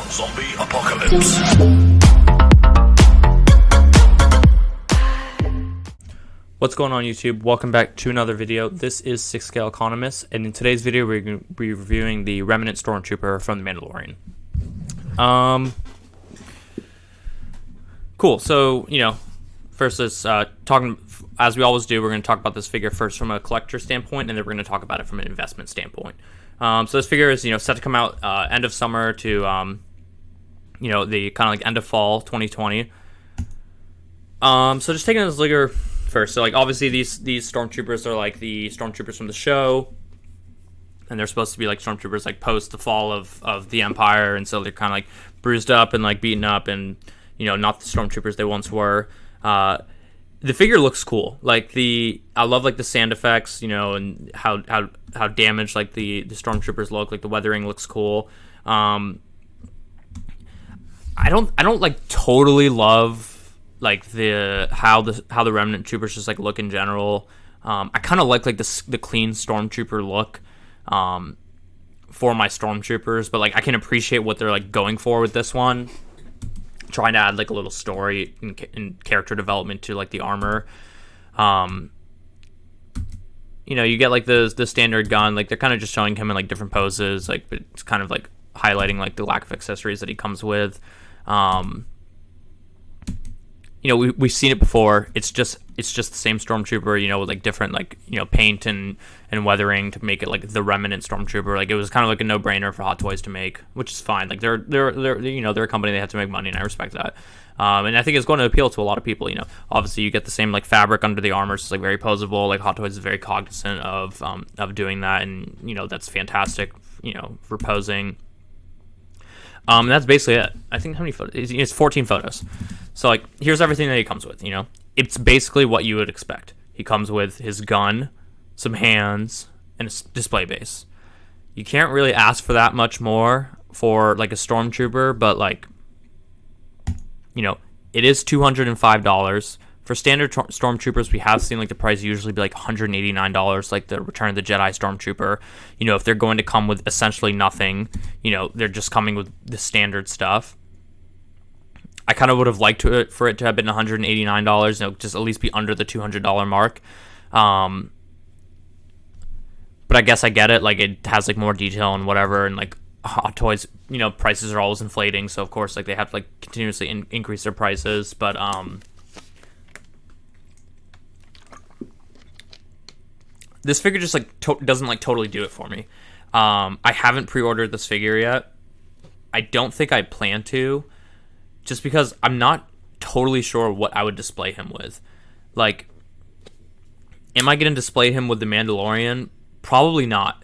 Zombie Apocalypse. What's going on, YouTube? Welcome back to another video. This is 6 Scale Economist, and in today's video we're going to be reviewing the Remnant Stormtrooper from The Mandalorian. Cool. So, first let's talking, as we always do, we're going to talk about this figure first from a collector standpoint, and then we're going to talk about it from an investment standpoint. So this figure is, set to come out end of summer to, the kind of like end of fall 2020. So just taking this figure first. So, obviously these stormtroopers are like the stormtroopers from the show, and they're supposed to be like stormtroopers like post the fall of the Empire, and so they're kind of like bruised up and like beaten up, and not the stormtroopers they once were. The figure looks cool. I love like the sand effects, and how damaged like the stormtroopers look. Like the weathering looks cool. I don't like totally love like how the Remnant troopers just like look in general. I kind of like the clean stormtrooper look for my stormtroopers, but like I can appreciate what they're like going for with this one, trying to add like a little story and character development to like the armor. You get like the standard gun, like they're kind of just showing him in like different poses, like, but it's kind of like highlighting like the lack of accessories that he comes with. We've seen it before. It's just the same stormtrooper, with like different like paint and weathering to make it like the Remnant Stormtrooper. Like it was kind of like a no-brainer for Hot Toys to make, which is fine. Like they're a company, they have to make money, and I respect that. And I think it's going to appeal to a lot of people. Obviously you get the same like fabric under the armor, so it's like very posable. Like Hot Toys is very cognizant of doing that, and that's fantastic. For posing. That's basically it. I think how many photos? It's 14 photos. So like, here's everything that he comes with. It's basically what you would expect. He comes with his gun, some hands, and a display base. You can't really ask for that much more for like a stormtrooper, but like, it is $205. For standard stormtroopers, we have seen like the price usually be like $189, like the Return of the Jedi stormtrooper. If they're going to come with essentially nothing, they're just coming with the standard stuff. I kind of would have liked for it to have been $189, just at least be under the $200 mark. But I guess I get it. Like it has like more detail and whatever, and like Hot Toys, prices are always inflating, so of course like they have to like continuously increase their prices. But this figure just like doesn't like totally do it for me. I haven't pre-ordered this figure yet. I don't think I plan to, just because I'm not totally sure what I would display him with. Like, am I going to display him with the Mandalorian? Probably not.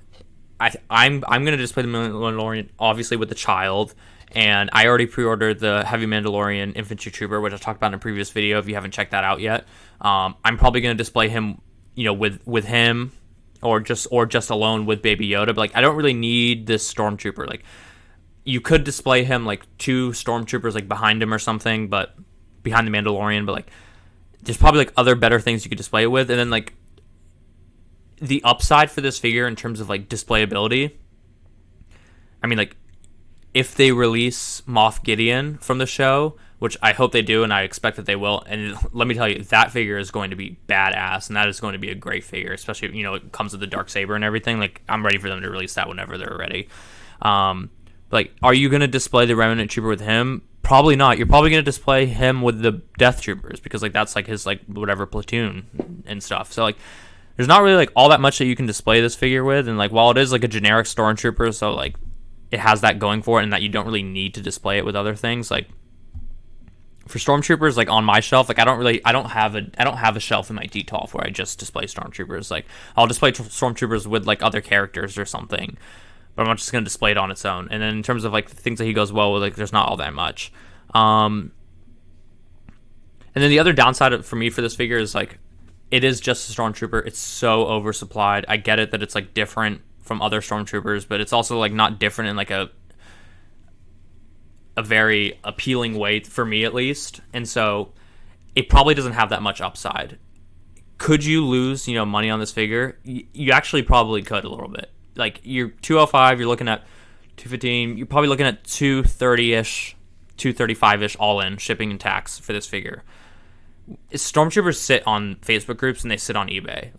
I'm going to display the Mandalorian obviously with the child, and I already pre-ordered the Heavy Mandalorian Infantry Trooper, which I talked about in a previous video if you haven't checked that out yet. I'm probably going to display him with him, or just alone with Baby Yoda. But like, I don't really need this stormtrooper. Like, you could display him like two stormtroopers like behind him or something, but behind the Mandalorian. But like, there's probably like other better things you could display it with. And then like, the upside for this figure in terms of like displayability, I mean, like, if they release Moff Gideon from the show, which I hope they do, and I expect that they will, and let me tell you, that figure is going to be badass, and that is going to be a great figure, especially, it comes with the Darksaber and everything. Like, I'm ready for them to release that whenever they're ready. Like, are you going to display the Remnant Trooper with him? Probably not. You're probably going to display him with the Death Troopers, because, like, that's, like, his, like, whatever platoon and stuff. So, like, there's not really, like, all that much that you can display this figure with, and, like, while it is, like, a generic stormtrooper, so, like, it has that going for it, and that you don't really need to display it with other things. Like, for stormtroopers, like, on my shelf, like, I don't have a shelf in my detolf where I just display stormtroopers. Like, I'll display stormtroopers with like other characters or something, but I'm not just gonna display it on its own. And then in terms of like the things that he goes well with, like, there's not all that much. And then the other downside for me for this figure is like, it is just a stormtrooper. It's so oversupplied. I get it that it's like different from other stormtroopers, but it's also like not different in like a very appealing way for me, at least. And so it probably doesn't have that much upside. Could you lose, money on this figure? You actually probably could a little bit. Like, you're 205, you're looking at 215. You're probably looking at 230-ish, 235-ish all in shipping and tax for this figure. Stormtroopers sit on Facebook groups and they sit on eBay.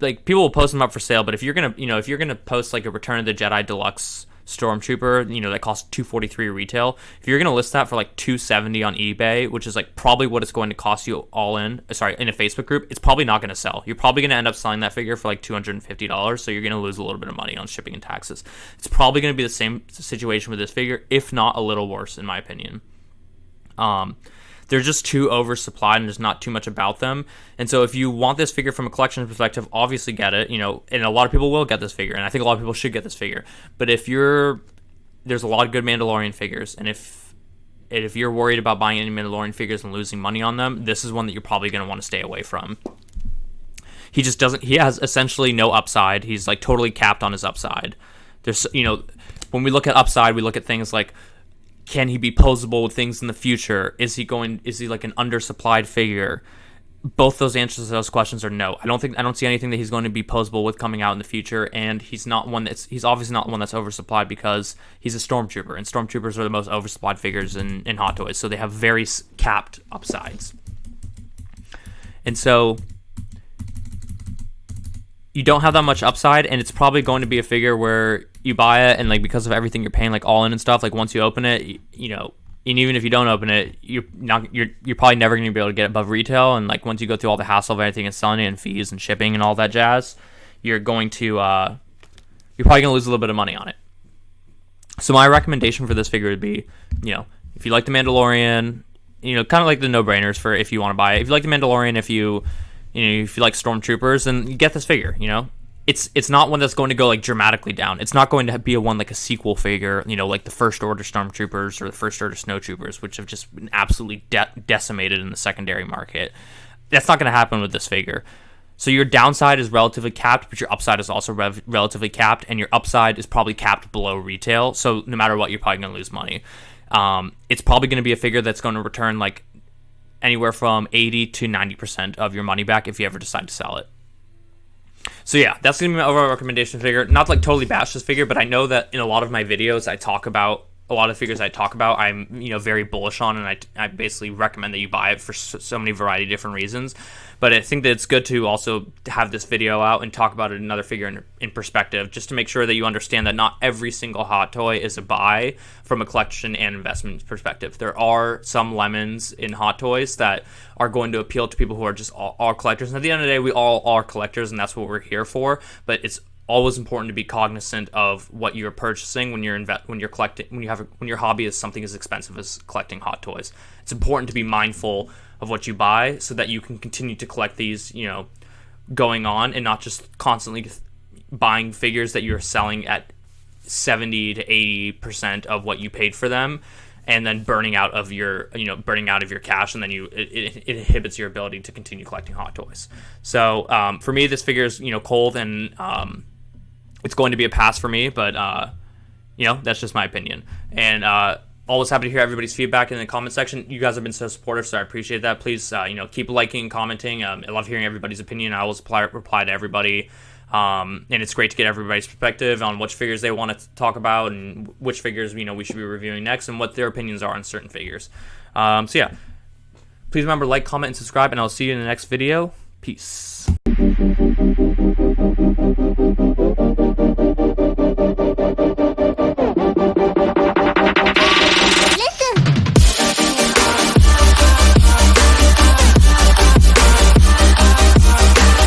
Like people will post them up for sale, but if you're gonna post like a Return of the Jedi Deluxe Stormtrooper, that costs $243 retail, if you're gonna list that for like $270 on eBay, which is like probably what it's going to cost you all in, in a Facebook group, it's probably not gonna sell. You're probably gonna end up selling that figure for like $250, so you're gonna lose a little bit of money on shipping and taxes. It's probably gonna be the same situation with this figure, if not a little worse, in my opinion. They're just too oversupplied and there's not too much about them. And so if you want this figure from a collection perspective, obviously get it, and a lot of people will get this figure, and I think a lot of people should get this figure. But there's a lot of good Mandalorian figures, and if you're worried about buying any Mandalorian figures and losing money on them, this is one that you're probably going to want to stay away from. He has essentially no upside. He's like totally capped on his upside. There's, when we look at upside, we look at things like, can he be posable with things in the future? Is he like an undersupplied figure? Both those answers to those questions are no. I don't see anything that he's going to be posable with coming out in the future, and he's obviously not one that's oversupplied because he's a Stormtrooper, and Stormtroopers are the most oversupplied figures in Hot Toys, so they have very capped upsides. And so you don't have that much upside, and it's probably going to be a figure where you buy it, and like because of everything you're paying like all in and stuff, like once you open it, and even if you don't open it, you're probably never going to be able to get it above retail. And like once you go through all the hassle of everything and selling it and fees and shipping and all that jazz, you're probably going to lose a little bit of money on it. So my recommendation for this figure would be, if you like the Mandalorian, kind of like the no-brainers for if you want to buy it. If you like the Mandalorian, if you like Stormtroopers, then you get this figure. It's not one that's going to go like dramatically down. It's not going to be like a sequel figure, like the First Order Stormtroopers or the First Order Snowtroopers, which have just been absolutely decimated in the secondary market. That's not going to happen with this figure. So your downside is relatively capped, but your upside is also relatively capped, and your upside is probably capped below retail. So no matter what, you're probably going to lose money. It's probably going to be a figure that's going to return like anywhere from 80 to 90% of your money back if you ever decide to sell it. So yeah, that's going to be my overall recommendation figure. Not to like totally bash this figure, but I know that in a lot of my videos I talk about, a lot of figures I talk about, I'm very bullish on, and I basically recommend that you buy it for so many variety of different reasons. But I think that it's good to also have this video out and talk about another figure in perspective, just to make sure that you understand that not every single hot toy is a buy from a collection and investment perspective. There are some lemons in hot toys that are going to appeal to people who are just all collectors. And at the end of the day, we all are collectors, and that's what we're here for. But it's always important to be cognizant of what you're purchasing when you're collecting, when your hobby is something as expensive as collecting hot toys. It's important to be mindful of what you buy so that you can continue to collect these, going on, and not just constantly buying figures that you're selling at 70 to 80% of what you paid for them, and then burning out of your cash, and then it inhibits your ability to continue collecting hot toys. So for me, this figure is cold, and it's going to be a pass for me, but that's just my opinion. And always happy to hear everybody's feedback in the comment section. You guys have been so supportive, so I appreciate that. Please keep liking and commenting. I love hearing everybody's opinion. I always reply to everybody. And it's great to get everybody's perspective on which figures they want to talk about, and which figures we should be reviewing next, and what their opinions are on certain figures. So yeah, please remember, like, comment, and subscribe, and I'll see you in the next video. Peace.